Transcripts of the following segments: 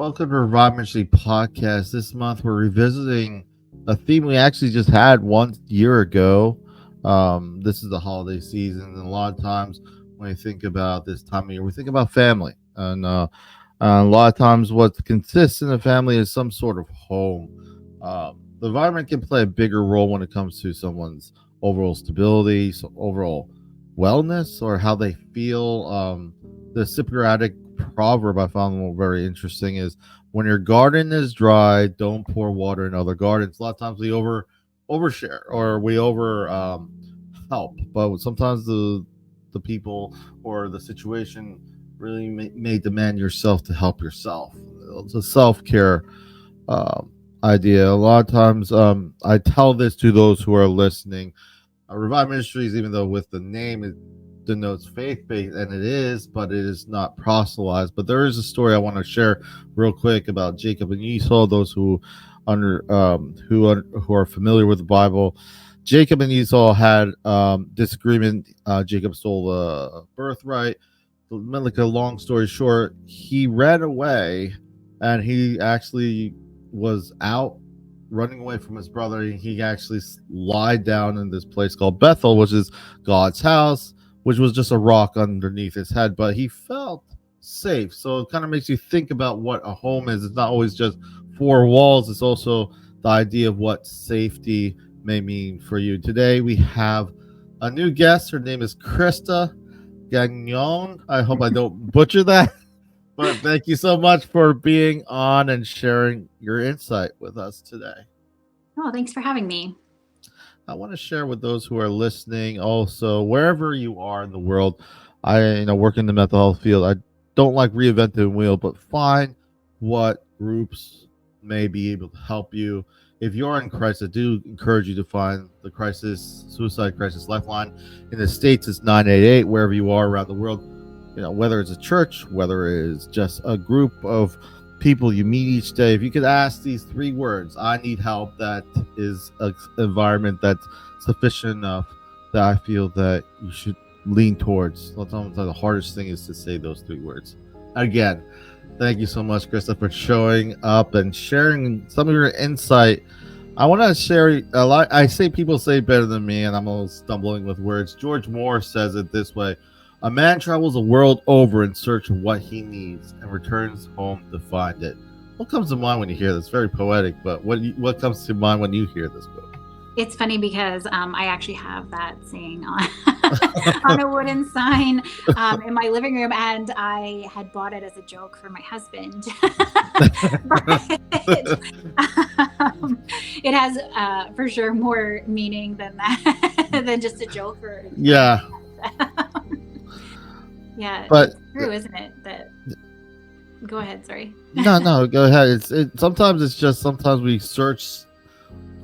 Welcome to Revive Ministries Podcast. This month we're revisiting a theme we actually just had 1 year ago. This is the holiday season, and a lot of times when we think about this time of year, we think about family. And a lot of times what consists in a family is some sort of home. The environment can play a bigger role when it comes to someone's overall stability, so overall wellness, or how they feel. The Cypriot proverb I found very interesting is, when your garden is dry, don't pour water in other gardens. A lot of times we overshare, or we over help, but sometimes the people or the situation really may demand yourself to help yourself. It's a self-care idea. A lot of times I tell this to those who are listening. Revive Ministries, even though with the name it denotes faith-based, and it is, but it is not proselytized. But there is a story I want to share real quick about Jacob and Esau. Those who are familiar with the Bible, Jacob and Esau had disagreement. Jacob stole a birthright. Like a long story short, he ran away, and he actually was out running away from his brother. He actually lied down in this place called Bethel, which is God's house, which was just a rock underneath his head, but he felt safe. So it kind of makes you think about what a home is. It's not always just four walls. It's also the idea of what safety may mean for you. Today we have a new guest. Her name is Christa Gagnon. I hope I don't butcher that, but thank you so much for being on and sharing your insight with us today. Oh, thanks for having me. I want to share with those who are listening also, wherever you are in the world. I work in the mental health field. I don't like reinventing the wheel, but find what groups may be able to help you. If you're in crisis, I do encourage you to find the suicide crisis lifeline. In the States, it's 988. Wherever you are around the world, whether it's a church, whether it's just a group of people you meet each day, if you could ask these three words, I need help, that is an environment that's sufficient enough that I feel that you should lean towards. Sometimes the hardest thing is to say those three words. Again, thank you so much, Christa, for showing up and sharing some of your insight. I want to share a lot. I say people say better than me, and I'm always stumbling with words. George Moore says it this way: a man travels the world over in search of what he needs and returns home to find it. What comes to mind when you hear this? Very poetic, but what comes to mind when you hear this book? It's funny because I actually have that saying on, on a wooden sign in my living room, and I had bought it as a joke for my husband. But it has for sure more meaning than that, than just a joke for. Yeah. Yeah, but it's true, isn't it? Go ahead. Sorry. No, go ahead. Sometimes we search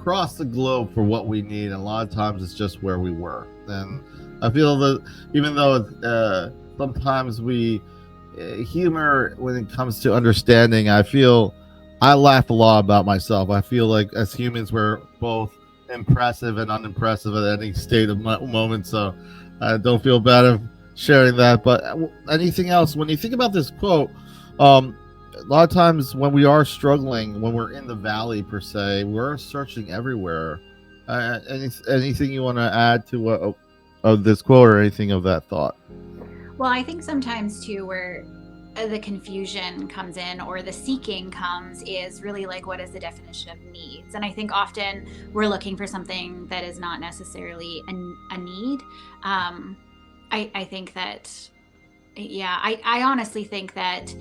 across the globe for what we need, and a lot of times it's just where we were. And I feel that even though sometimes we humor when it comes to understanding, I feel I laugh a lot about myself. I feel like as humans we're both impressive and unimpressive at any state of moment, so I don't feel bad of sharing that. But anything else, when you think about this quote, a lot of times when we are struggling, when we're in the valley per se, we're searching everywhere. Anything you want to add to what of this quote, or anything of that thought? Well, I think sometimes too, where the confusion comes in or the seeking comes is really like, what is the definition of needs? And I think often we're looking for something that is not necessarily a need. I think that, I honestly think that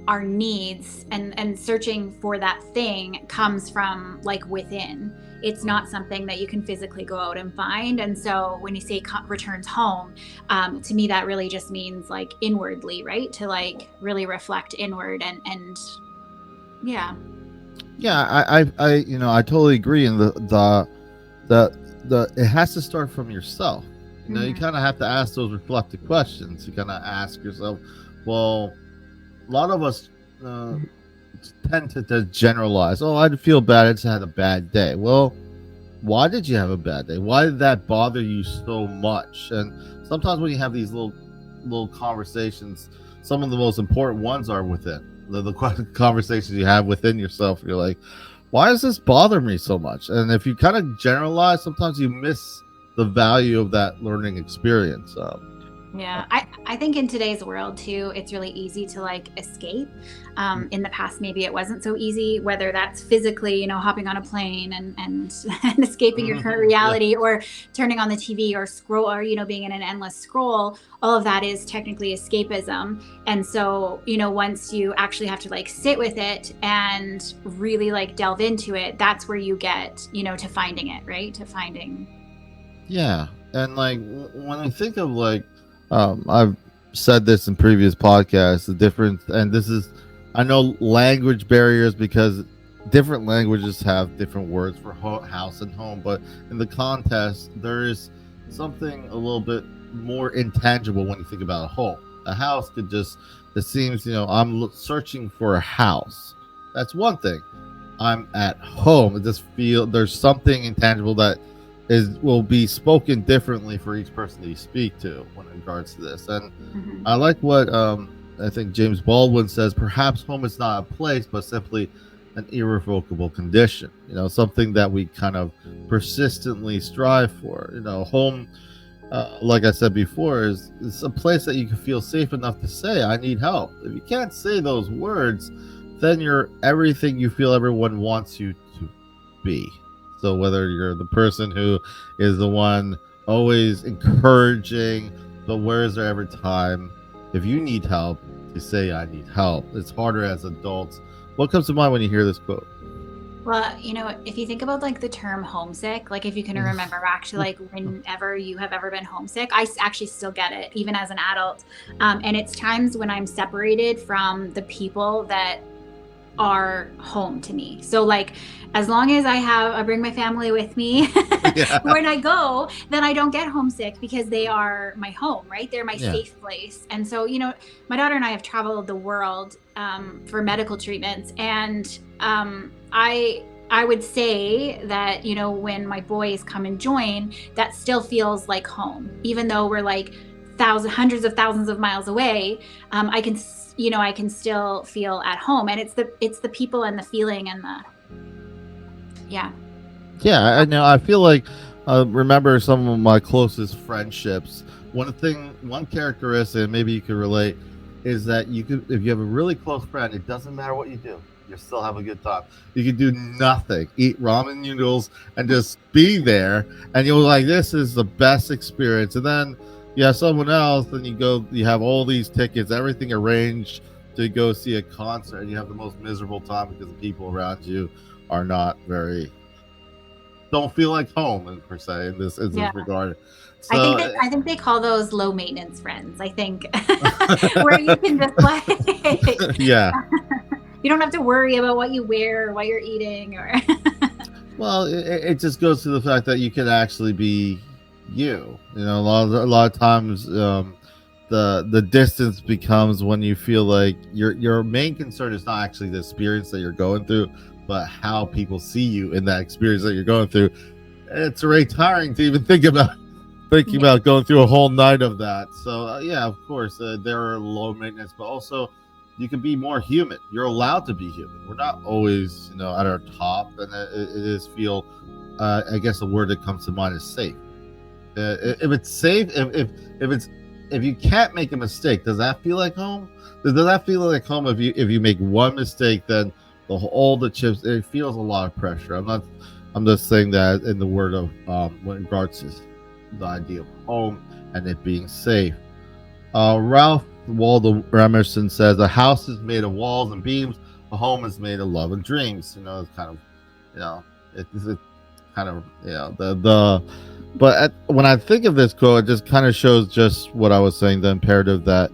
our needs and searching for that thing comes from like within. It's not something that you can physically go out and find. And so when you say returns home, to me, that really just means like inwardly, right? To like really reflect inward and yeah. Yeah, I totally agree. And the it has to start from yourself. You kind of have to ask those reflective questions. You kind of ask yourself, well, a lot of us tend to generalize. Oh, I feel bad. I just had a bad day. Well, why did you have a bad day? Why did that bother you so much? And sometimes when you have these little conversations, some of the most important ones are within. the conversations you have within yourself. You're like, why does this bother me so much? And if you kind of generalize, sometimes you miss the value of that learning experience. Yeah, I think in today's world too, it's really easy to like escape. In the past, maybe it wasn't so easy, whether that's physically, hopping on a plane and and escaping your current reality, or turning on the TV or scroll, or, being in an endless scroll. All of that is technically escapism. And so, once you actually have to like sit with it and really like delve into it, that's where you get, to finding it, right? To finding. Yeah. And like when I think of like, I've said this in previous podcasts, the difference, and this is, I know language barriers because different languages have different words for house and home, but in the context, there is something a little bit more intangible when you think about a home. A house could just, it seems, I'm searching for a house. That's one thing. I'm at home. It just feel there's something intangible that will be spoken differently for each person that you speak to when in regards to this. And I like what I think James Baldwin says, perhaps home is not a place but simply an irrevocable condition, something that we kind of persistently strive for. Home, like I said before, is a place that you can feel safe enough to say I need help. If you can't say those words, then you're everything you feel everyone wants you to be. So whether you're the person who is the one always encouraging, but where is there ever time if you need help to say I need help? It's harder as adults. What comes to mind when you hear this quote? Well, if you think about like the term homesick, like if you can remember back to like whenever you have ever been homesick, I actually still get it even as an adult. And it's times when I'm separated from the people that are home to me. So like, as long as I bring my family with me when I go, then I don't get homesick because they are my home, right? They're my safe place. And so, my daughter and I have traveled the world for medical treatments. And I would say that, when my boys come and join, that still feels like home, even though we're like hundreds of thousands of miles away. I can still feel at home, and it's the people and the feeling and the I know. I feel like remember some of my closest friendships. One characteristic, maybe you could relate, is that if you have a really close friend, it doesn't matter what you do, you still have a good time. You can do nothing, eat ramen noodles, and just be there, and you're like, this is the best experience. And then you have someone else, and you have all these tickets, everything arranged to go see a concert, and you have the most miserable time because the people around you are not don't feel like home per se in this regard. So, I think they call those low maintenance friends. I think where you can just like you don't have to worry about what you wear or what you're eating or well, it just goes to the fact that you can actually be you. A lot of times the distance becomes when you feel like your main concern is not actually the experience that you're going through, but how people see you in that experience that you're going through. It's already tiring to even think about going through a whole night of that. So of course there are low maintenance, but also you can be more human. You're allowed to be human. We're not always at our top, and it is feel I guess the word that comes to mind is safe. If it's safe, if you can't make a mistake, does that feel like home? Does that feel like home if you make one mistake, then all the chips, it feels a lot of pressure. I'm just saying that in the word of when regards to the idea of home and it being safe. Ralph Waldo Emerson says a house is made of walls and beams, a home is made of love and dreams. It's kind of it's kind of but when I think of this quote, it just kind of shows just what I was saying, the imperative that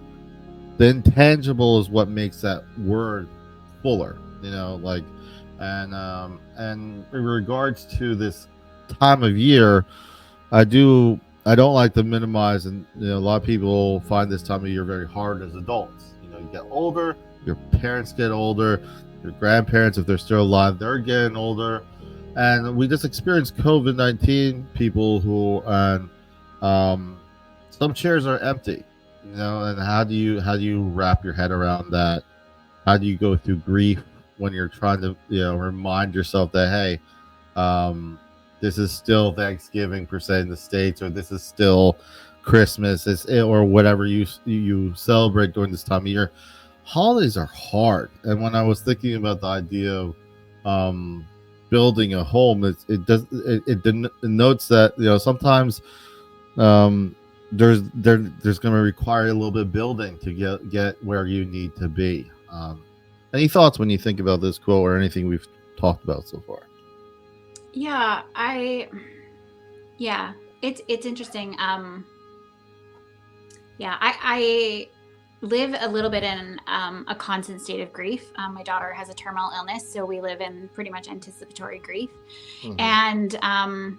the intangible is what makes that word fuller. And in regards to this time of year, I don't like to minimize, and a lot of people find this time of year very hard as adults. You get older, your parents get older, your grandparents, if they're still alive, they're getting older, and we just experienced COVID-19. People who some chairs are empty, and how do you wrap your head around that? how do you go through grief when you're trying to, remind yourself that, hey, this is still Thanksgiving per se in the States, or this is still Christmas, or whatever you celebrate during this time of year. Holidays are hard. And when I was thinking about the idea of building a home, it denotes that, sometimes there's going to require a little bit of building to get where you need to be. Any thoughts when you think about this quote or anything we've talked about so far? It's interesting. I live a little bit in a constant state of grief. My daughter has a terminal illness, so we live in pretty much anticipatory grief. Mm-hmm.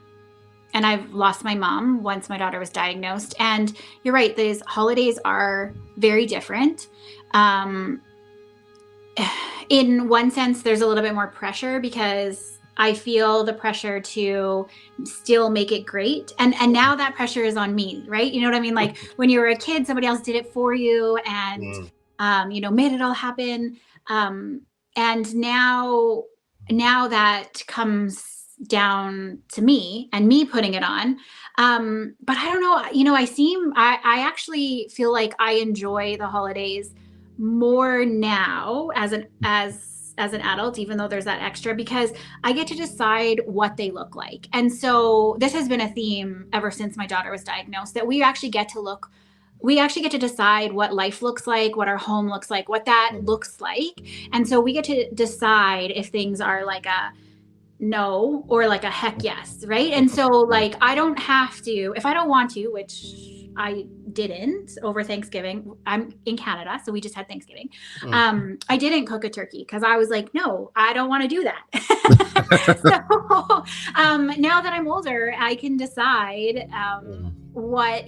And I've lost my mom once my daughter was diagnosed. And you're right, these holidays are very different. In one sense, there's a little bit more pressure because I feel the pressure to still make it great. And now that pressure is on me, right? You know what I mean? Like when you were a kid, somebody else did it for you and, made it all happen. And now that comes down to me and me putting it on. But I don't know, I actually feel like I enjoy the holidays more now as an adult, even though there's that extra, because I get to decide what they look like. And so this has been a theme ever since my daughter was diagnosed, that we actually get to decide what life looks like, what our home looks like, what that looks like. And so we get to decide if things are like a no or like a heck yes, right? And so like I don't have to, if I don't want to, which I didn't over Thanksgiving. I'm in Canada, so we just had Thanksgiving. I didn't cook a turkey because I was like, no, I don't want to do that. So now that I'm older, I can decide what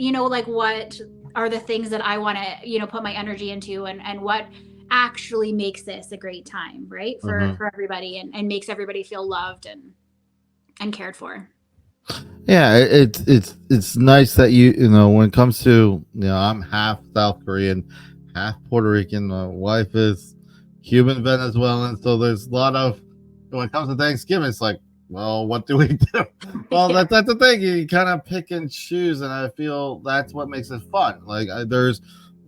are the things that I want to, put my energy into and what actually makes this a great time, right? For everybody and makes everybody feel loved and cared for. Yeah, it's nice that when it comes to, I'm half South Korean, half Puerto Rican. My wife is Cuban Venezuelan, so there's a lot of, when it comes to Thanksgiving, it's like, well, what do we do? Well, that's the thing. You kind of pick and choose, and I feel that's what makes it fun. Like there's,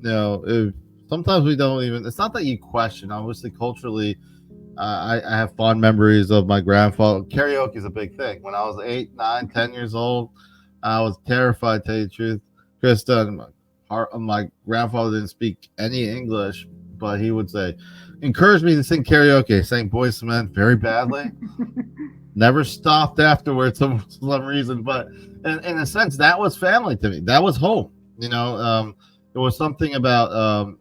sometimes we don't even. It's not that you question. Obviously, culturally, I have fond memories of my grandfather. Karaoke is a big thing. When I was 8, 9, 10 years old, I was terrified, to tell you the truth. Christa, my grandfather didn't speak any English, but he would encourage me to sing karaoke. I sang Boyz II Men very badly. Never stopped afterwards for some reason. But in a sense, that was family to me. That was home. There was something about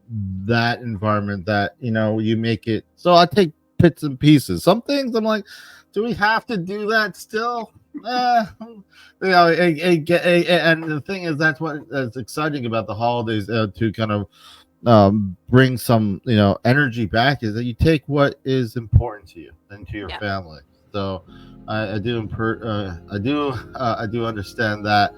that environment that, you make it. So I take bits and pieces. Some things I'm like, do we have to do that still? And the thing is, that's exciting about the holidays, to kind of bring some energy back, is that you take what is important to you and to your family. So I do understand that.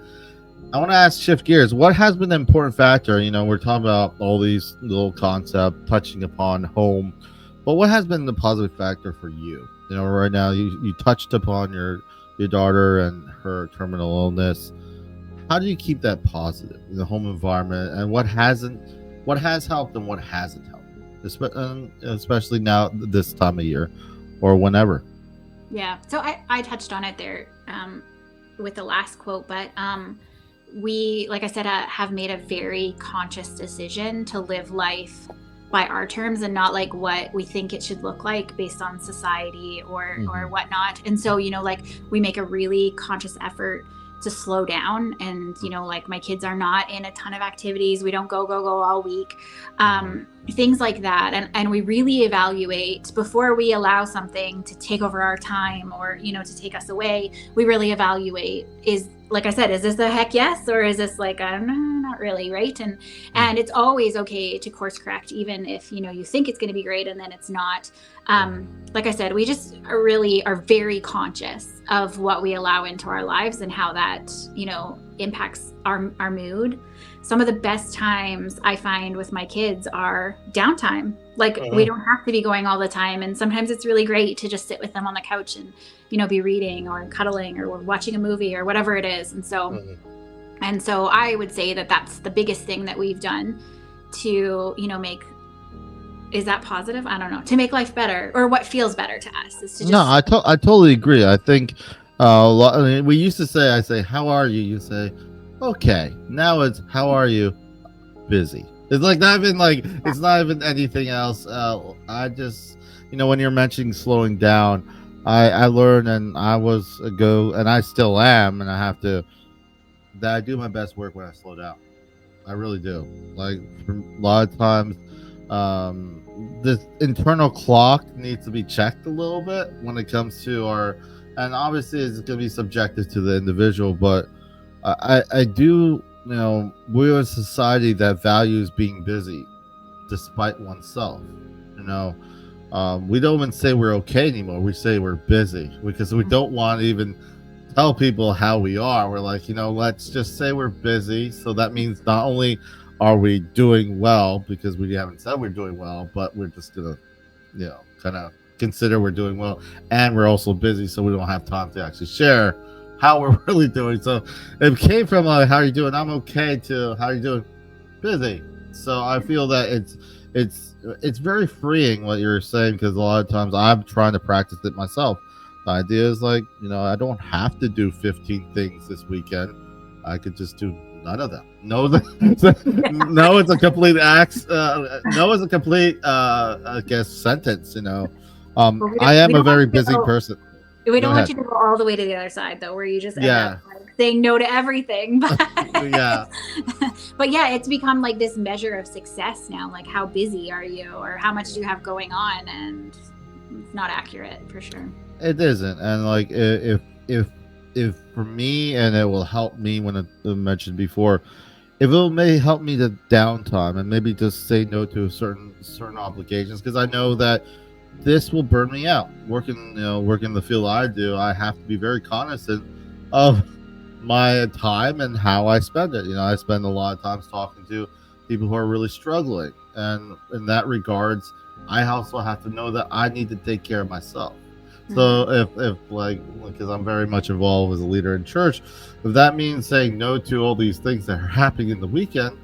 I want to shift gears. What has been the important factor? We're talking about all these little concepts touching upon home, but what has been the positive factor for you? Right now you touched upon your daughter and her terminal illness. How do you keep that positive in the home environment, and what has helped and what hasn't helped, especially now this time of year or whenever? Yeah. So I touched on it there with the last quote, but we, like I said, have made a very conscious decision to live life by our terms and not like what we think it should look like based on society or whatnot. And so, we make a really conscious effort to slow down and, like my kids are not in a ton of activities. We don't go all week, things like that. And we really evaluate before we allow something to take over our time or, to take us away. We really evaluate, like I said, is this a heck yes? Or is this like not really, right? And it's always okay to course correct, even if, you think it's going to be great and then it's not. Like I said, we just are very conscious of what we allow into our lives and how that, impacts our mood. Some of the best times I find with my kids are downtime. Like we don't have to be going all the time. And sometimes it's really great to just sit with them on the couch and, be reading or cuddling or watching a movie or whatever it is. And so I would say that that's the biggest thing that we've done to, make, is that positive? I don't know, to make life better, or what feels better to us is to just. No, I totally agree. I think we used to say, I say, how are you? You say, okay. Now it's, how are you? Busy. It's like not even like, it's not even anything else. I just, when you're mentioning slowing down, I learned, and I was and I still am, and that I do my best work when I slow down. I really do. Like for a lot of times, this internal clock needs to be checked a little bit when it comes to and obviously it's going to be subjective to the individual, but I do, we're a society that values being busy despite oneself. We don't even say we're okay anymore. We say we're busy because we don't want to even tell people how we are. We're like, let's just say we're busy. So that means not only are we doing well, because we haven't said we're doing well, but we're just gonna, kind of consider we're doing well, and we're also busy, so we don't have time to actually share how we're really doing. So it came from how are you doing? I'm okay, to how are you doing? Busy. So I feel that it's very freeing what you're saying, because a lot of times I'm trying to practice it myself. The idea is like, I don't have to do 15 things this weekend. I could just do none of them. No, no, it's a complete no is a complete I guess sentence. I am a very busy person. We don't want you to go all the way to the other side, though, where you just end up saying no to everything. But but it's become like this measure of success now. Like, how busy are you, or how much do you have going on? And it's not accurate for sure. It isn't. And like, if for me, and it will help me when I mentioned before, if it may help me to downtime and maybe just say no to certain obligations, because I know that this will burn me out. Working the field I do, I have to be very cognizant of my time and how I spend it. I spend a lot of times talking to people who are really struggling, and in that regards, I also have to know that I need to take care of myself. So if like, because I'm very much involved as a leader in church, if that means saying no to all these things that are happening in the weekend,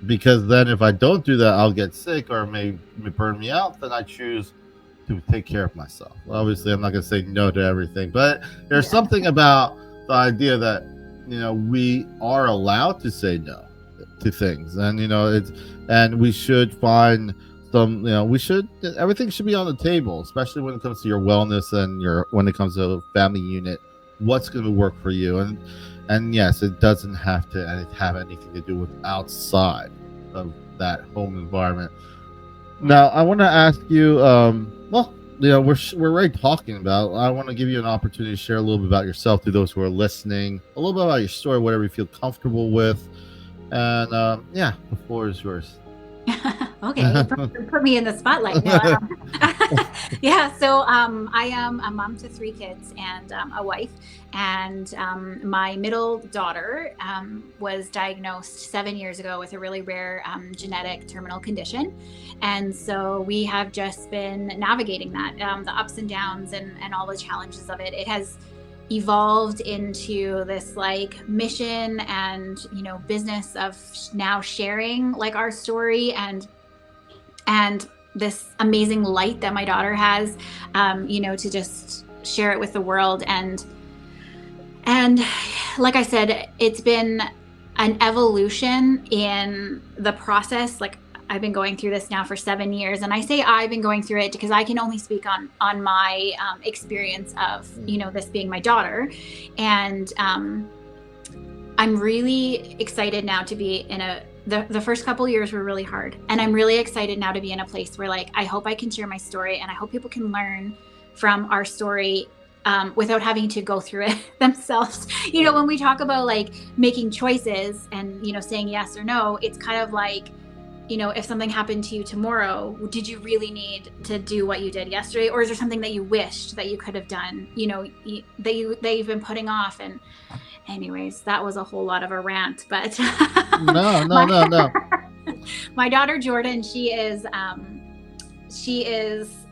because then if I don't do that, I'll get sick or it may burn me out, then I choose to take care of myself. Obviously, I'm not going to say no to everything, but there's something about the idea that, we are allowed to say no to things, and, and we should find everything should be on the table, especially when it comes to your wellness and when it comes to a family unit, what's going to work for you. And yes, it doesn't have to have anything to do with outside of that home environment. Now, I want to ask you, we're already talking about, I want to give you an opportunity to share a little bit about yourself to those who are listening, a little bit about your story, whatever you feel comfortable with. And the floor is yours. Okay, put me in the spotlight now. So I am a mom to 3 kids and a wife, and my middle daughter was diagnosed 7 years ago with a really rare genetic terminal condition, and so we have just been navigating that, the ups and downs and all the challenges of it. It has evolved into this like mission and business of now sharing like our story and this amazing light that my daughter has, to just share it with the world. And like I said, it's been an evolution in the process. Like, I've been going through this now for 7 years, and I say I've been going through it because I can only speak on my experience of this being my daughter, and I'm really excited now to be in the first couple of years were really hard, and I'm really excited now to be in a place where, like, I hope I can share my story, and I hope people can learn from our story without having to go through it themselves. When we talk about like making choices and saying yes or no, it's kind of like if something happened to you tomorrow, did you really need to do what you did yesterday? Or is there something that you wished that you could have done, that you've been putting off? And anyways, that was a whole lot of a rant, but No, no, my, no, no. my daughter Jordan, she is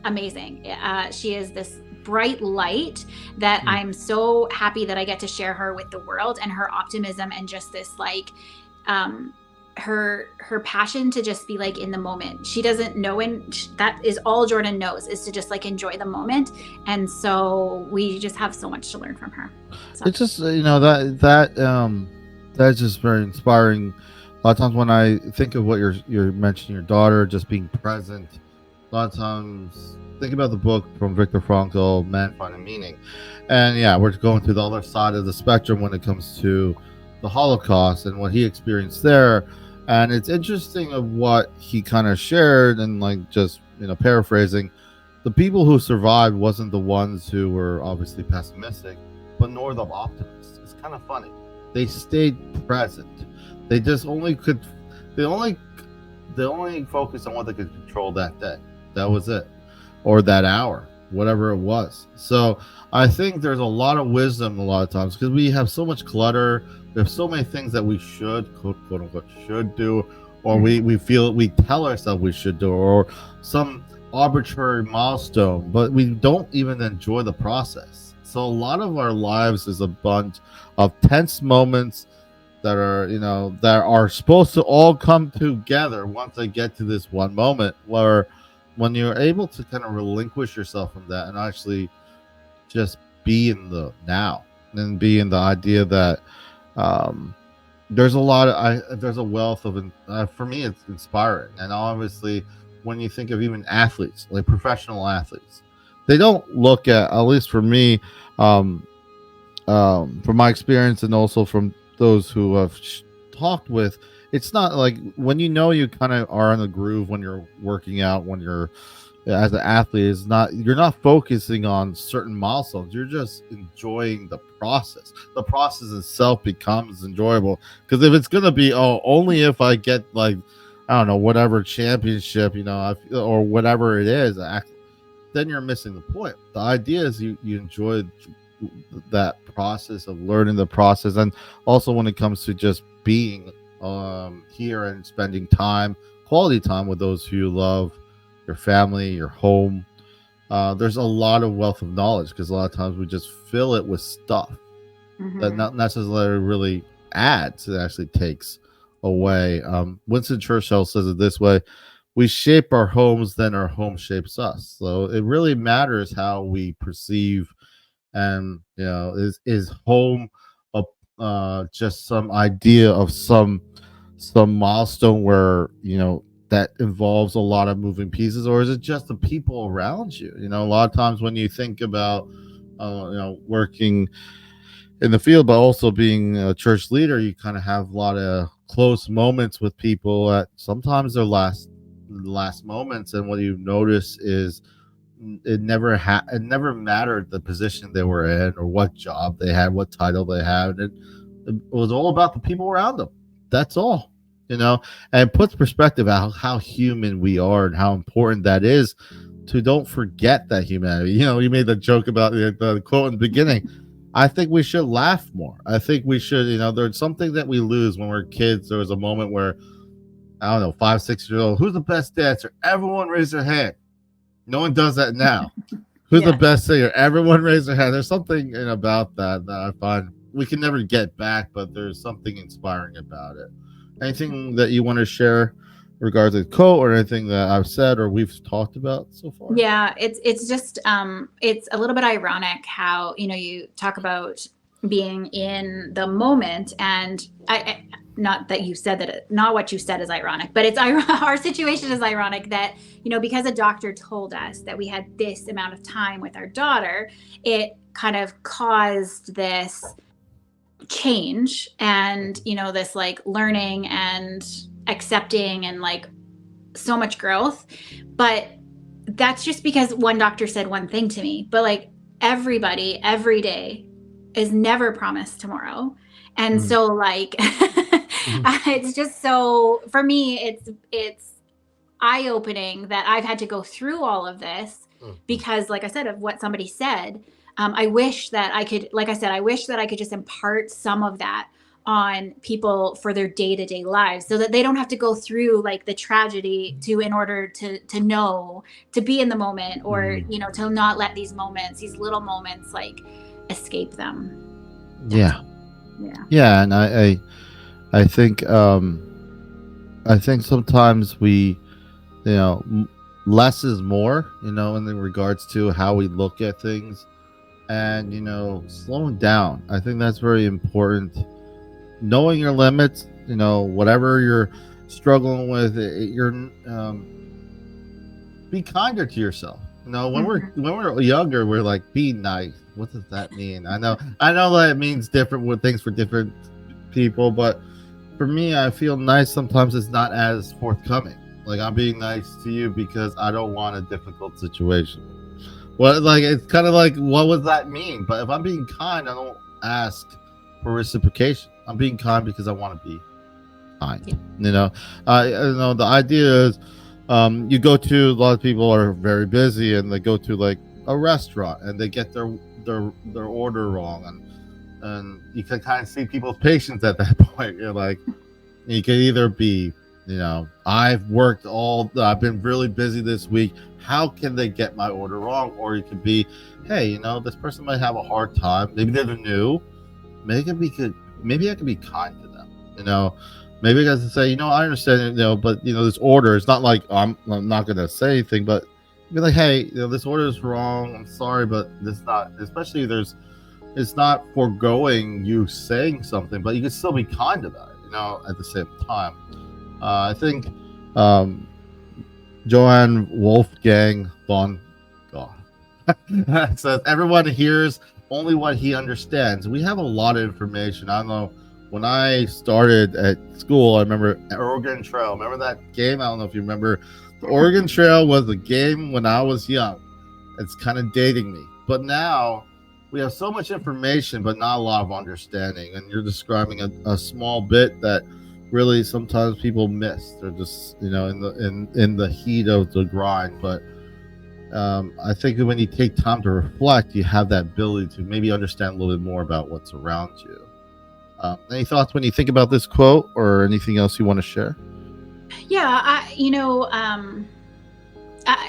amazing. She is this bright light that I'm so happy that I get to share her with the world, and her optimism, and just this her passion to just be in the moment. She doesn't know, and that is all Jordan knows, is to just enjoy the moment. And so we just have so much to learn from her. So. It's just that's just very inspiring. A lot of times when I think of what you're mentioning, your daughter just being present, a lot of times think about the book from Viktor Frankl, Man Finding Meaning, and we're going to the other side of the spectrum when it comes to the Holocaust and what he experienced there. And it's interesting of what he kind of shared, and just paraphrasing, the people who survived wasn't the ones who were obviously pessimistic, but nor the optimists. It's kind of funny. They stayed present. They just only focused on what they could control that day. That was it, or that hour, whatever it was. So I think there's a lot of wisdom a lot of times, because we have so much clutter. There's so many things that we should, quote unquote, should do, or we feel we tell ourselves we should do, or some arbitrary milestone, but we don't even enjoy the process. So a lot of our lives is a bunch of tense moments that are supposed to all come together once they get to this one moment, where when you're able to kind of relinquish yourself from that and actually just be in the now, and be in the idea that there's a wealth of for me, it's inspiring. And obviously when you think of even athletes, like professional athletes, they don't look at least for me, from my experience, and also from those who I've talked with, it's not like when you kind of are in the groove when you're working out, when you're as an athlete, you're not focusing on certain milestones. You're just enjoying the process. The process itself becomes enjoyable, because if it's gonna be only if I get I don't know, whatever championship, or whatever it is, then you're missing the point. The idea is you enjoy that process of learning the process, and also when it comes to just being here and spending quality time with those who you love, your family, your home. There's a lot of wealth of knowledge, because a lot of times we just fill it with stuff that not necessarily really adds. It actually takes away. Winston Churchill says it this way: we shape our homes, then our home shapes us. So it really matters how we perceive, and is home just some idea of some milestone where that involves a lot of moving pieces, or is it just the people around you? A lot of times when you think about working in the field, but also being a church leader, you kind of have a lot of close moments with people at sometimes their last moments, and what you notice is it never mattered the position they were in, or what job they had, what title they had. It was all about the people around them. That's all. And it puts perspective on how human we are, and how important that is to don't forget that humanity. You made the joke about the quote in the beginning. I think we should laugh more. I think we should, there's something that we lose when we're kids. There was a moment where, I don't know, 5, 6 years old, who's the best dancer? Everyone raise their hand. No one does that now. Who's the best singer? Everyone raise their hand. There's something about that I find we can never get back, but there's something inspiring about it. Anything that you want to share regarding the quote, or anything that I've said or we've talked about so far? Yeah, it's just it's a little bit ironic how you talk about being in the moment, and I not that you said that, not what you said is ironic, but it's our situation is ironic that because a doctor told us that we had this amount of time with our daughter, it kind of caused this change, and this learning and accepting, and so much growth. But that's just because one doctor said one thing to me, but everybody every day is never promised tomorrow. And so It's just so, for me, it's eye-opening that I've had to go through all of this because, like I said, of what somebody said. I wish that I could, like I said, I wish that I could just impart some of that on people for their day-to-day lives so that they don't have to go through like the tragedy to in order to know, to be in the moment, or to not let these moments, these little moments, like escape them. Yeah. Yeah. And I think sometimes we, less is more, in the regards to how we look at things, and slowing down. I think that's very important. Knowing your limits, whatever you're struggling with, you're be kinder to yourself. When we're younger, we're like, be nice. What does that mean? I know that it means different things for different people, but for me, I feel nice sometimes it's not as forthcoming. Like, I'm being nice to you because I don't want a difficult situation. Well, like, it's kind of like, what would that mean? But if I'm being kind, I don't ask for reciprocation. I'm being kind because I want to be kind. Yeah. The idea is, you go to, a lot of people are very busy and they go to like a restaurant and they get their order wrong, and you can kind of see people's patience at that point. You're like, you can either be, I've been really busy this week. How can they get my order wrong? Or you could be, hey, this person might have a hard time. Maybe they're new. Maybe I could be kind to them. Maybe I got to say, I understand, but this order, it's not like I'm not going to say anything, but be like, hey, this order is wrong. I'm sorry, but this not, especially it's not foregoing you saying something, but you can still be kind about it, at the same time. I think Johann Wolfgang von Goethe says everyone hears only what he understands. We have a lot of information. I don't know. When I started at school, I remember Oregon Trail. Remember that game? I don't know if you remember. The Oregon Trail was a game when I was young. It's kind of dating me. But now we have so much information, but not a lot of understanding. And you're describing a small bit that really sometimes people miss. They're just, in the heat of the grind. But I think when you take time to reflect, you have that ability to maybe understand a little bit more about what's around you. Any thoughts when you think about this quote, or anything else you want to share? Yeah,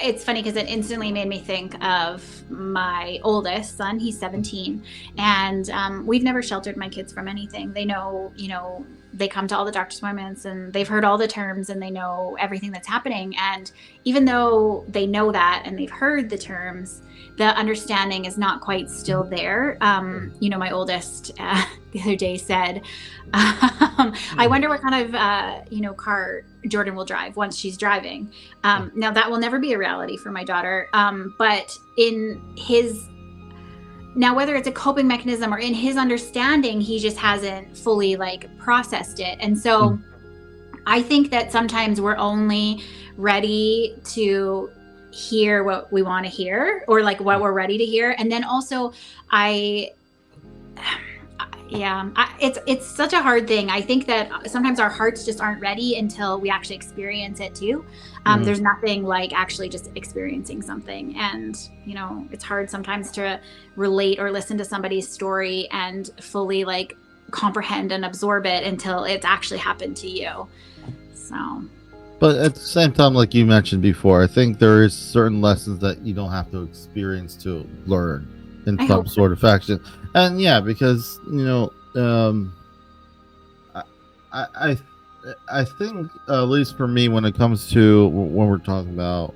it's funny because it instantly made me think of my oldest son. He's 17, and we've never sheltered my kids from anything. They know, they come to all the doctor's appointments and they've heard all the terms and they know everything that's happening. And even though they know that and they've heard the terms, the understanding is not quite still there. My oldest the other day said, I wonder what kind of, car Jordan will drive once she's driving. Now that will never be a reality for my daughter. But now, whether it's a coping mechanism or in his understanding, he just hasn't fully processed it. And so I think that sometimes we're only ready to hear what we want to hear, or what we're ready to hear. And then also it's such a hard thing. I think that sometimes our hearts just aren't ready until we actually experience it too. There's nothing like actually just experiencing something. And, it's hard sometimes to relate or listen to somebody's story and fully comprehend and absorb it until it's actually happened to you. So. But at the same time, like you mentioned before, I think there is certain lessons that you don't have to experience to learn in some sort of fashion. And yeah, because I think, at least for me, when it comes to when we're talking about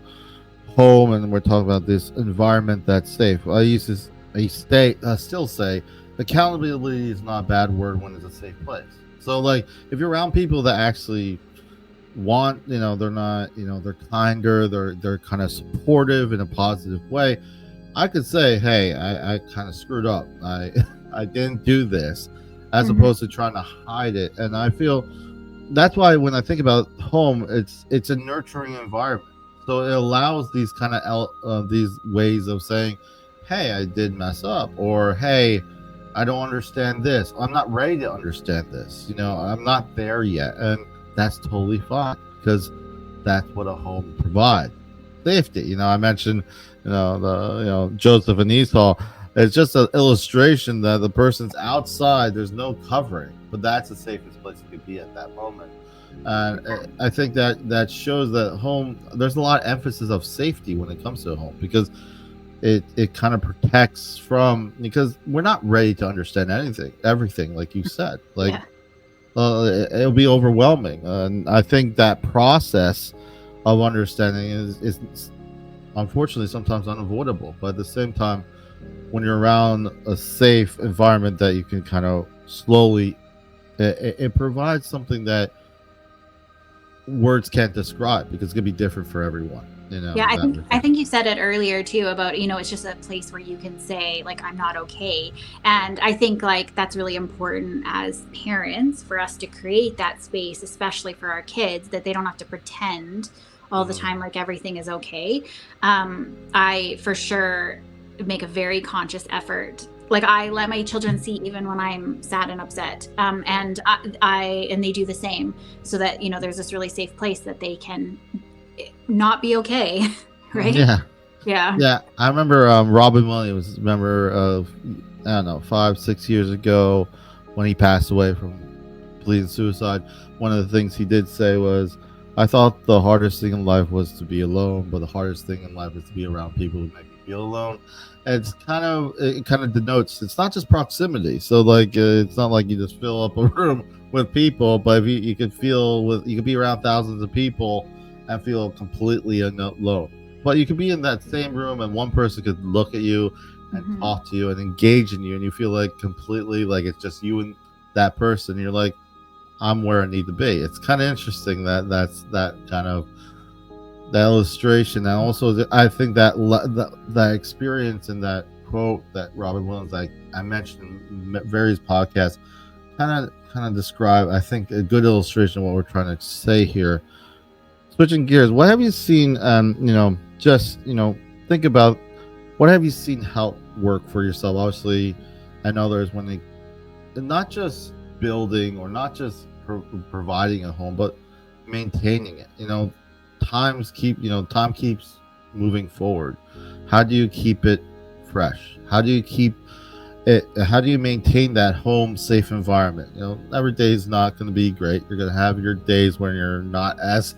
home and we're talking about this environment that's safe, I still say accountability is not a bad word when it's a safe place. So if you're around people that actually want, they're not, they're kinder, they're kind of supportive in a positive way, I could say, hey, I kind of screwed up. I didn't do this, as opposed to trying to hide it. And I feel that's why when I think about home, it's a nurturing environment. So it allows these kind of these ways of saying, hey, I did mess up, or hey, I don't understand this. I'm not ready to understand this. I'm not there yet. And that's totally fine because that's what a home provides. Safety. I mentioned, Joseph and Esau. It's just an illustration that the person's outside, there's no covering, but that's the safest place you could be at that moment. And I think that shows that home, there's a lot of emphasis of safety when it comes to a home because it kind of protects from, because we're not ready to understand everything, like you said. Like, Yeah. It'll be overwhelming. And I think that process of understanding is unfortunately sometimes unavoidable. But at the same time, when you're around a safe environment that you can kind of slowly, it provides something that words can't describe because it's gonna be different for everyone. Yeah, I that think I regard. think you said it earlier too about, it's just a place where you can say like I'm not okay. And I think like that's really important as parents for us to create that space, especially for our kids, that they don't have to pretend all the Mhm. time like everything is okay. I for sure make a very conscious effort. Like I let my children see even when I'm sad and upset. And they do the same so that, there's this really safe place that they can not be okay. Right? Yeah, Yeah. yeah. I remember Robin Williams. Remember I don't know, 5-6 years ago when he passed away from bleeding suicide. One of the things he did say was, "I thought the hardest thing in life was to be alone, but the hardest thing in life is to be around people who make me feel alone." And it kind of denotes it's not just proximity. So like it's not like you just fill up a room with people, but if you could you could be around thousands of people and feel completely alone. But you could be in that same room and one person could look at you and Hmm. talk to you and engage in you, and you feel like completely like it's just you and that person. You're like, I'm where I need to be. It's kind of interesting that's that kind of that illustration, and also I think that experience and that quote that Robin Williams I mentioned in various podcasts kind of describe, I think, a good illustration of what we're trying to say here. Switching gears, what have you seen? Just think about what have you seen help work for yourself. Obviously, I know there's when they not just building or not just providing a home, but maintaining it. Time keeps moving forward. How do you keep it fresh? How do you keep it? How do you maintain that home safe environment? Every day is not going to be great. You're going to have your days when you're not as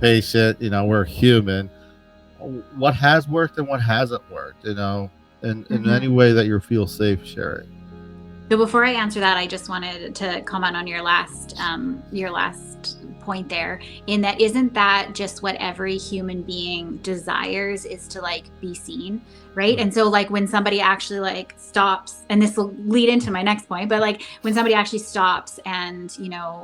patient. We're human. What has worked and what hasn't worked? In any Hmm. way that you feel safe sharing. So before I answer that, I just wanted to comment on your last point there. In that, isn't that just what every human being desires, is to like be seen, right? And so like when somebody actually like stops, and this will lead into my next point, but like when somebody actually stops and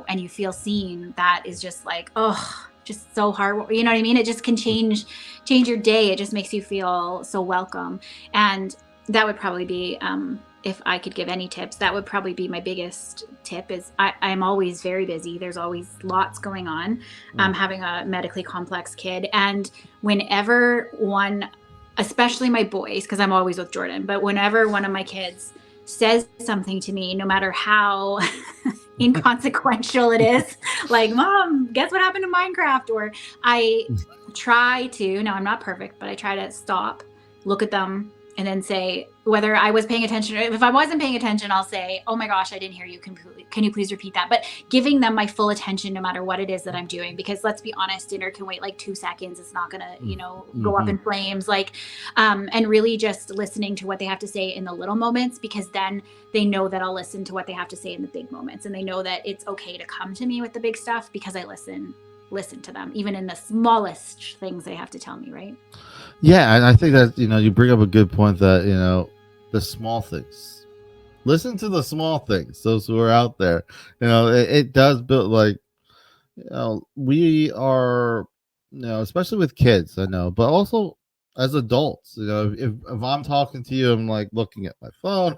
and you feel seen, that is just like, oh, just so hard. You know what I mean? It just can change your day. It just makes you feel so welcome. And that would probably be if I could give any tips, that would probably be my biggest tip. Is I'm always very busy. There's always lots going on. I'm Mm. having a medically complex kid, and whenever one, especially my boys, because I'm always with Jordan, but whenever one of my kids says something to me, no matter how inconsequential it is, like, Mom, guess what happened to Minecraft? Or I try to, no, I'm not perfect, but I try to stop, look at them, and then say whether I was paying attention, or if I wasn't paying attention, I'll say, oh my gosh, I didn't hear you completely. Can you please repeat that? But giving them my full attention no matter what it is that I'm doing, because let's be honest, dinner can wait like 2 seconds. It's not gonna, go up Mm-hmm. in flames. Like, and really just listening to what they have to say in the little moments, because then they know that I'll listen to what they have to say in the big moments. And they know that it's okay to come to me with the big stuff because I listen to them, even in the smallest things they have to tell me, right? Yeah, and I think that you bring up a good point that the small things. Listen to the small things. Those who are out there, it does build like we are, especially with kids. I know, but also as adults. If I'm talking to you, I'm like looking at my phone.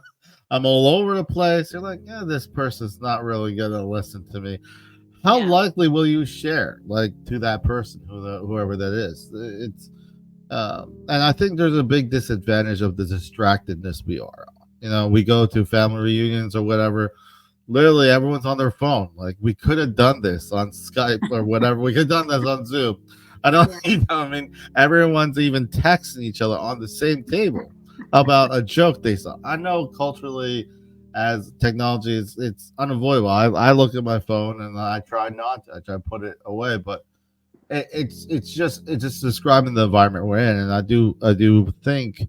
I'm all over the place. You're like, yeah, this person's not really gonna listen to me. How Yeah. likely will you share like to that person, whoever that is? And I think there's a big disadvantage of the distractedness we are. We go to family reunions or whatever. Literally, everyone's on their phone. Like, we could have done this on Skype or whatever. We could have done this on Zoom. I don't, Yeah. I mean, everyone's even texting each other on the same table about a joke they saw. I know culturally, as technology is, it's unavoidable. I look at my phone and I try not to. I try to put it away, but it's just describing the environment we're in, and I do think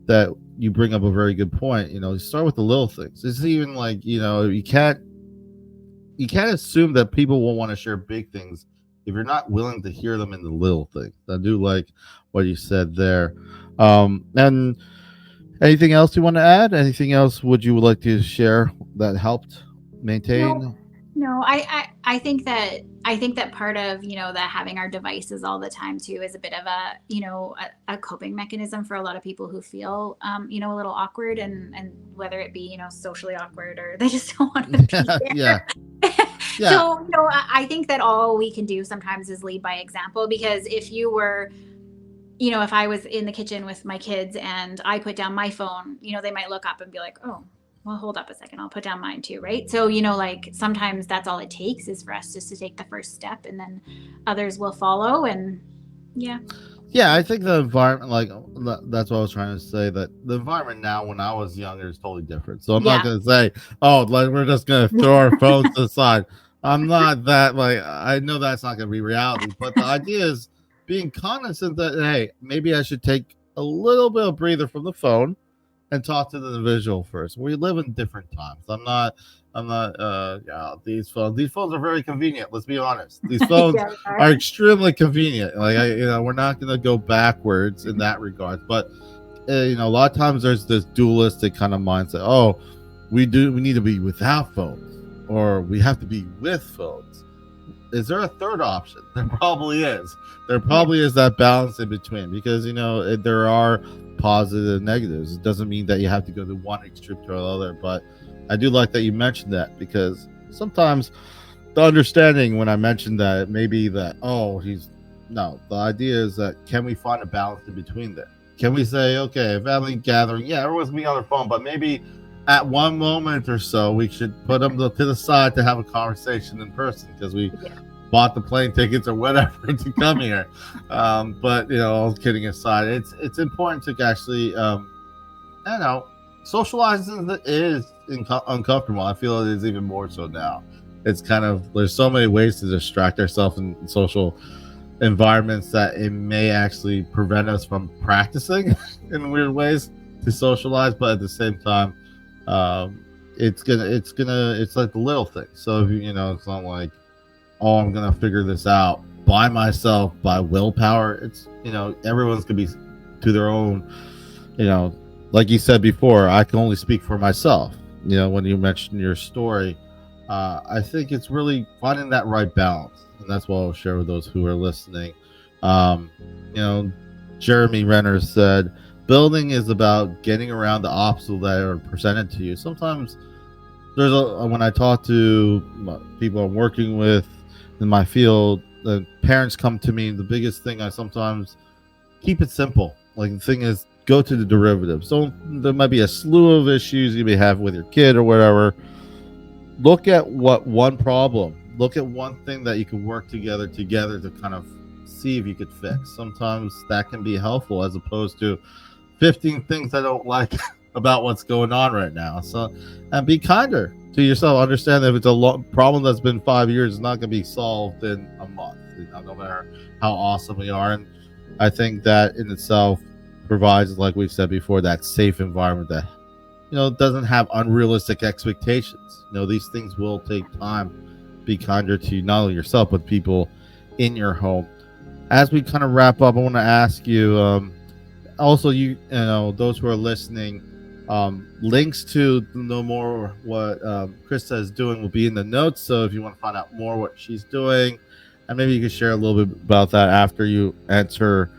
that you bring up a very good point. You start with the little things. It's even like you can't assume that people will want to share big things if you're not willing to hear them in the little things. I do like what you said there. And anything else you want to add? Anything else would you like to share that helped No, maintain? no, I think that part of, that having our devices all the time too is a bit of a coping mechanism for a lot of people who feel, a little awkward, and whether it be, socially awkward, or they just don't want to be Yeah, there. yeah, So, I think that all we can do sometimes is lead by example, because if I was in the kitchen with my kids and I put down my phone, they might look up and be like, oh, well, hold up a second, I'll put down mine too, right? So, like, sometimes that's all it takes is for us just to take the first step, and then others will follow. And yeah. yeah. I think the environment, like that's what I was trying to say. That the environment now, when I was younger, is totally different. So I'm not Yeah. gonna say, oh, like we're just gonna throw our phones to the side. I'm not that, like, I know that's not gonna be reality, but the idea is being cognizant that, hey, maybe I should take a little bit of breather from the phone and talk to the individual first. We live in different times. I'm not yeah, these phones are very convenient. Let's be honest. These phones Yeah, we are are. extremely convenient. Like, we're not going to go backwards in that regard. But a lot of times there's this dualistic kind of mindset. Oh, we need to be without phones, or we have to be with phones. Is there a third option? There probably is. There Yeah. probably is that balance in between, because there are positives and negatives. It doesn't mean that you have to go to one extreme to the other. But I do like that you mentioned that, because sometimes the understanding when I mentioned that, it may be that, oh, he's no. The idea is that, can we find a balance in between there? Can we say, okay, family gathering, yeah, everyone's gonna be on their phone, but maybe at one moment or so we should put them to the side to have a conversation in person, because we Yeah. bought the plane tickets or whatever to come here. But all kidding aside, it's important to actually, I don't know, socializing is uncomfortable. I feel it is even more so now. It's kind of, there's so many ways to distract ourselves in social environments that it may actually prevent us from practicing in weird ways to socialize. But at the same time, um, it's like the little things. So if it's not like, oh, I'm gonna figure this out by myself by willpower. It's everyone's gonna be to their own. You know, like you said before, I can only speak for myself. When you mentioned your story, I think it's really finding that right balance, and that's what I'll share with those who are listening. Um, you know, Jeremy Renner said, "Building is about getting around the obstacles that are presented to you." Sometimes when I talk to people I'm working with in my field, the parents come to me. The biggest thing, I sometimes keep it simple. Like, the thing is, go to the derivative. So there might be a slew of issues you may have with your kid or whatever. Look at one problem. Look at one thing that you can work together to kind of see if you could fix. Sometimes that can be helpful, as opposed to 15 things I don't like about what's going on right now. So, and be kinder to yourself. Understand that if it's a problem that's been 5 years, it's not going to be solved in a month. No matter how awesome we are. And I think that in itself provides, like we've said before, that safe environment that doesn't have unrealistic expectations. These things will take time. Be kinder to not only yourself but people in your home. As we kind of wrap up, I want to ask you, also, those who are listening, links to know more what Christa is doing will be in the notes. So if you want to find out more what she's doing, and maybe you can share a little bit about that after you answer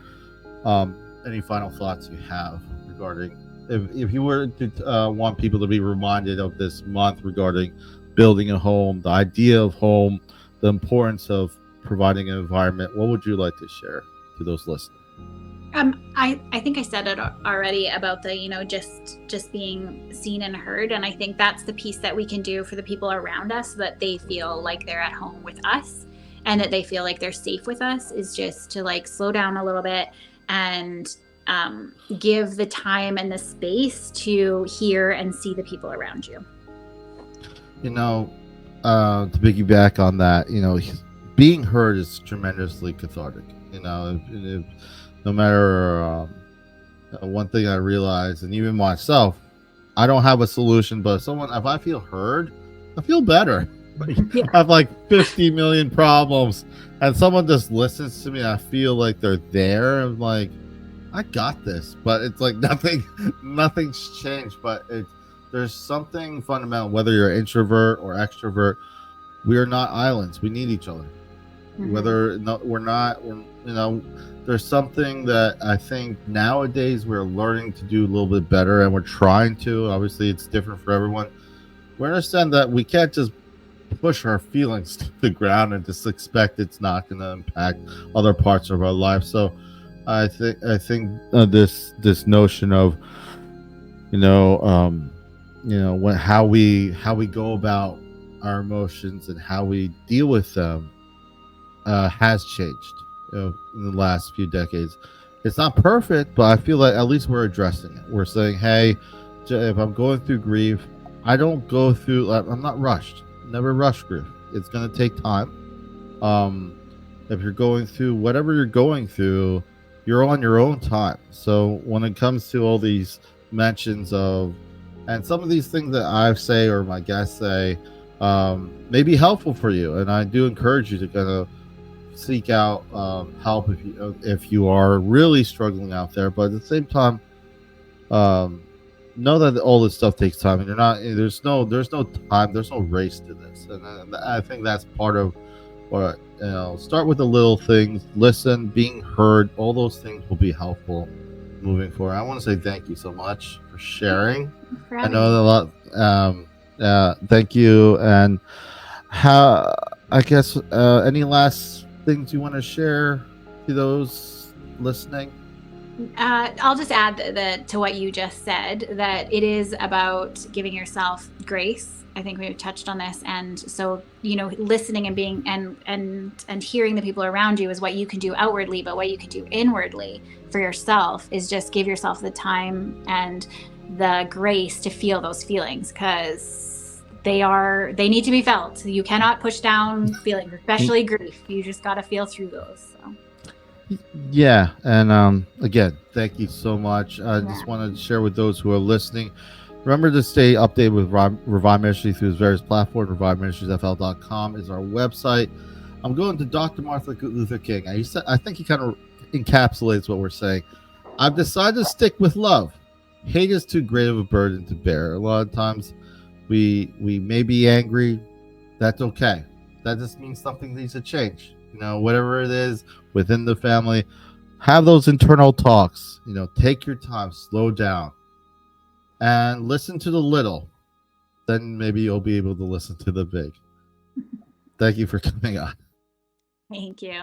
any final thoughts you have regarding, if you were to want people to be reminded of this month regarding building a home, the idea of home, the importance of providing an environment, what would you like to share to those listening? I think I said it already about the, just being seen and heard. And I think that's the piece that we can do for the people around us so that they feel like they're at home with us and that they feel like they're safe with us, is just to like slow down a little bit and give the time and the space to hear and see the people around you. To piggyback on that, being heard is tremendously cathartic. No matter one thing I realize, and even myself, I don't have a solution, but if I feel heard, I feel better. Yeah. I have like 50 million problems, and someone just listens to me, and I feel like they're there. I'm like, I got this, but it's like nothing's changed. But there's something fundamental, whether you're an introvert or extrovert. We are not islands. We need each other. There's something that I think nowadays we're learning to do a little bit better, and we're trying to. Obviously, it's different for everyone. We understand that we can't just push our feelings to the ground and just expect it's not going to impact other parts of our life. So I think this notion of how we go about our emotions and how we deal with them has changed in the last few decades. It's not perfect, but I feel like at least we're addressing it. We're saying, hey, if I'm going through grief, I don't go through, I'm not rushed. Never rush grief. It's going to take time. If you're going through whatever you're going through, you're on your own time. So when it comes to all these mentions of, and some of these things that I say or my guests say may be helpful for you, and I do encourage you to kind of seek out help if you are really struggling out there. But at the same time, know that all this stuff takes time, and there's no time, there's no race to this. And I think that's part of what start with the little things, listen, being heard. All those things will be helpful moving forward. I want to say thank you so much for sharing. I know that a lot. Thank you. And any last things you want to share to those listening? I'll just add to what you just said, that it is about giving yourself grace. I think we've touched on this, and so listening and being and hearing the people around you is what you can do outwardly, but what you can do inwardly for yourself is just give yourself the time and the grace to feel those feelings, because they need to be felt. You cannot push down feelings, especially grief. You just got to feel through those. So. Yeah, and again, thank you so much. I just wanted to share with those who are listening. Remember to stay updated with Revive Ministries through his various platforms. ReviveMinistriesFL.com is our website. I'm going to Dr. Martin Luther King. I think he kind of encapsulates what we're saying. I've decided to stick with love. Hate is too great of a burden to bear. A lot of times we may be angry. That's okay. That just means something needs to change. Whatever it is within the family, have those internal talks. Take your time, slow down, and listen to the little. Then maybe you'll be able to listen to the big. Thank you for coming on. Thank you.